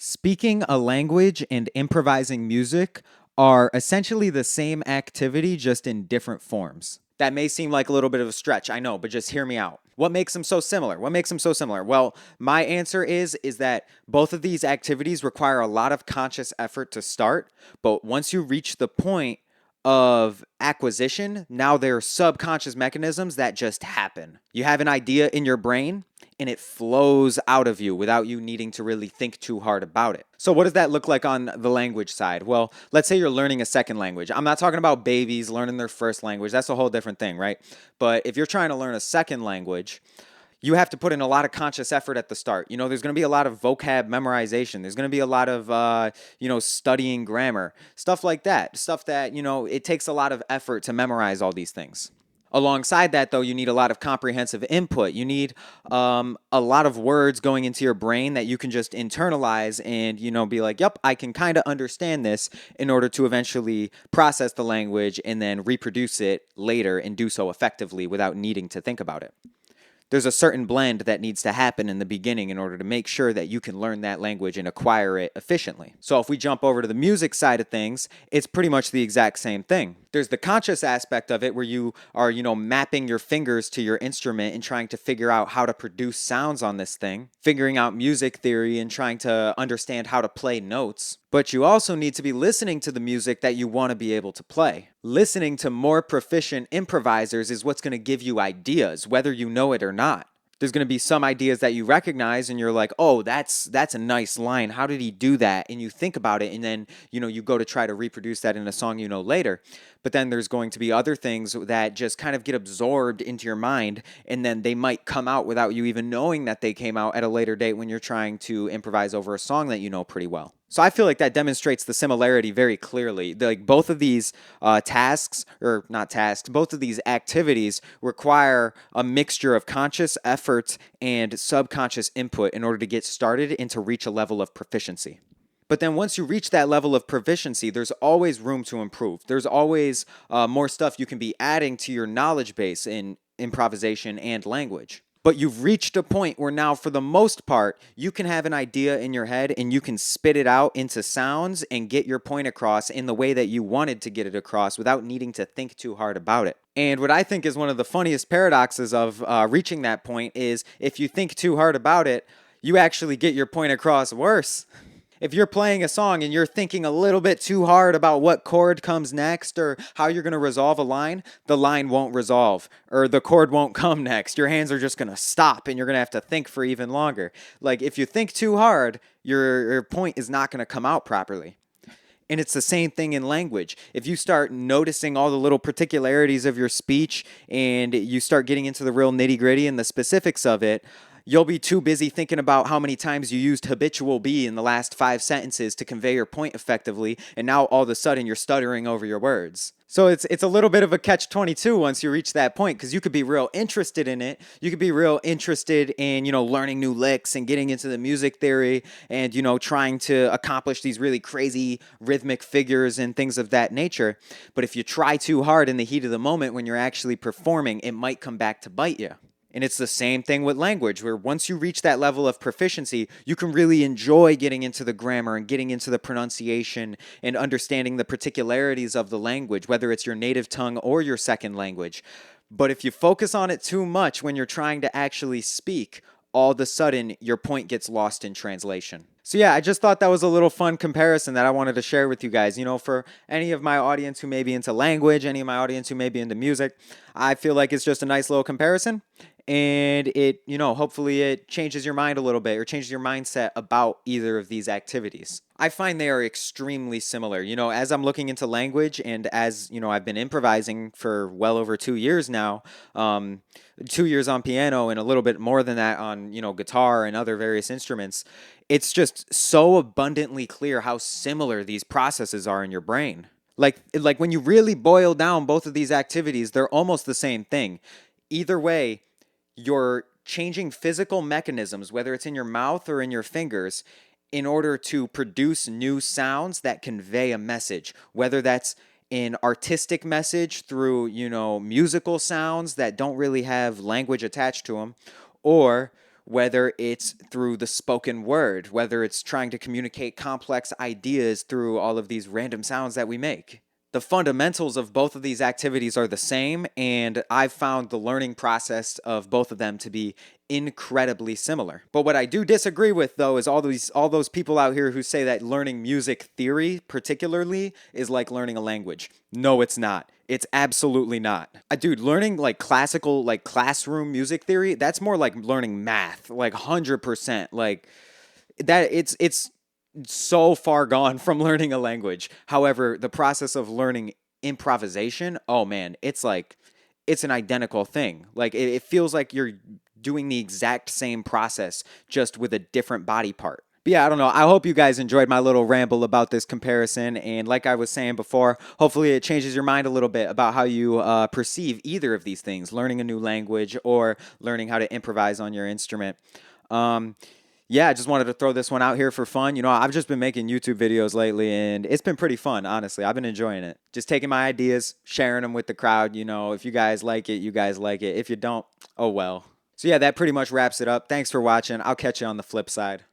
Speaking a language and improvising music are essentially the same activity, just in different forms. That may seem like a little bit of a stretch, I know, but just hear me out. What makes them so similar? What makes them so similar? Well, my answer is that both of these activities require a lot of conscious effort to start, but once you reach the point of acquisition, now there are subconscious mechanisms that just happen. You have an idea in your brain and it flows out of you without you needing to really think too hard about it. So, what does that look like on the language side? Well, let's say you're learning a second language. I'm not talking about babies learning their first language, that's a whole different thing, right? But if you're trying to learn a second language, you have to put in a lot of conscious effort at the start. There's going to be a lot of vocab memorization. There's going to be a lot of, studying grammar, stuff like that. Stuff that, it takes a lot of effort to memorize all these things. Alongside that, though, you need a lot of comprehensive input. You need a lot of words going into your brain that you can just internalize and, be like, yep, I can kind of understand this in order to eventually process the language and then reproduce it later and do so effectively without needing to think about it. There's a certain blend that needs to happen in the beginning in order to make sure that you can learn that language and acquire it efficiently. So if we jump over to the music side of things, it's pretty much the exact same thing. There's the conscious aspect of it where you are, mapping your fingers to your instrument and trying to figure out how to produce sounds on this thing, figuring out music theory and trying to understand how to play notes. But you also need to be listening to the music that you want to be able to play. Listening to more proficient improvisers is what's going to give you ideas, whether you know it or not. There's going to be some ideas that you recognize and you're like, oh, that's a nice line. How did he do that? And you think about it and then, you go to try to reproduce that in a song later. But then there's going to be other things that just kind of get absorbed into your mind and then they might come out without you even knowing that they came out at a later date when you're trying to improvise over a song that you know pretty well. So I feel like that demonstrates the similarity very clearly. Like both of these tasks, or not tasks, both of these activities require a mixture of conscious effort and subconscious input in order to get started and to reach a level of proficiency. But then once you reach that level of proficiency, there's always room to improve. There's always more stuff you can be adding to your knowledge base in improvisation and language. But you've reached a point where now, for the most part, you can have an idea in your head and you can spit it out into sounds and get your point across in the way that you wanted to get it across without needing to think too hard about it. And what I think is one of the funniest paradoxes of reaching that point is if you think too hard about it, you actually get your point across worse. If you're playing a song and you're thinking a little bit too hard about what chord comes next or how you're going to resolve a line, the line won't resolve or the chord won't come next. Your hands are just going to stop and you're going to have to think for even longer. Like if you think too hard, your point is not going to come out properly. And it's the same thing in language. If you start noticing all the little particularities of your speech and you start getting into the real nitty gritty and the specifics of it, you'll be too busy thinking about how many times you used habitual be in the last 5 sentences to convey your point effectively, and now all of a sudden you're stuttering over your words. So it's a little bit of a catch-22 once you reach that point, because you could be real interested in it. You could be real interested in, learning new licks and getting into the music theory and, trying to accomplish these really crazy rhythmic figures and things of that nature. But if you try too hard in the heat of the moment when you're actually performing, it might come back to bite you. And it's the same thing with language, where once you reach that level of proficiency, you can really enjoy getting into the grammar and getting into the pronunciation and understanding the particularities of the language, whether it's your native tongue or your second language. But if you focus on it too much when you're trying to actually speak, all of a sudden your point gets lost in translation. So yeah, I just thought that was a little fun comparison that I wanted to share with you guys. For any of my audience who may be into language, any of my audience who may be into music, I feel like it's just a nice little comparison. And it, hopefully it changes your mind a little bit or changes your mindset about either of these activities. I find they are extremely similar. As I'm looking into language and as, I've been improvising for well over 2 years now, 2 years on piano and a little bit more than that on, guitar and other various instruments, it's just so abundantly clear how similar these processes are in your brain. Like when you really boil down both of these activities, they're almost the same thing. Either way, you're changing physical mechanisms, whether it's in your mouth or in your fingers, in order to produce new sounds that convey a message, whether that's an artistic message through, musical sounds that don't really have language attached to them, or whether it's through the spoken word, whether it's trying to communicate complex ideas through all of these random sounds that we make. The fundamentals of both of these activities are the same, and I've found the learning process of both of them to be incredibly similar. But what I do disagree with though is all those people out here who say that learning music theory particularly is like learning a language. No, it's not. It's absolutely not. Dude, learning like classical like classroom music theory, that's more like learning math, like 100%. Like that it's so far gone from learning a language. However, the process of learning improvisation, oh man, it's like it's an identical thing. Like it feels like you're doing the exact same process just with a different body part. But yeah, I don't know. I hope you guys enjoyed my little ramble about this comparison. And like I was saying before, hopefully it changes your mind a little bit about how you perceive either of these things, learning a new language or learning how to improvise on your instrument. Um, yeah, I just wanted to throw this one out here for fun. I've just been making YouTube videos lately and it's been pretty fun, honestly. I've been enjoying it. Just taking my ideas, sharing them with the crowd. If you guys like it, you guys like it. If you don't, oh well. So yeah, that pretty much wraps it up. Thanks for watching. I'll catch you on the flip side.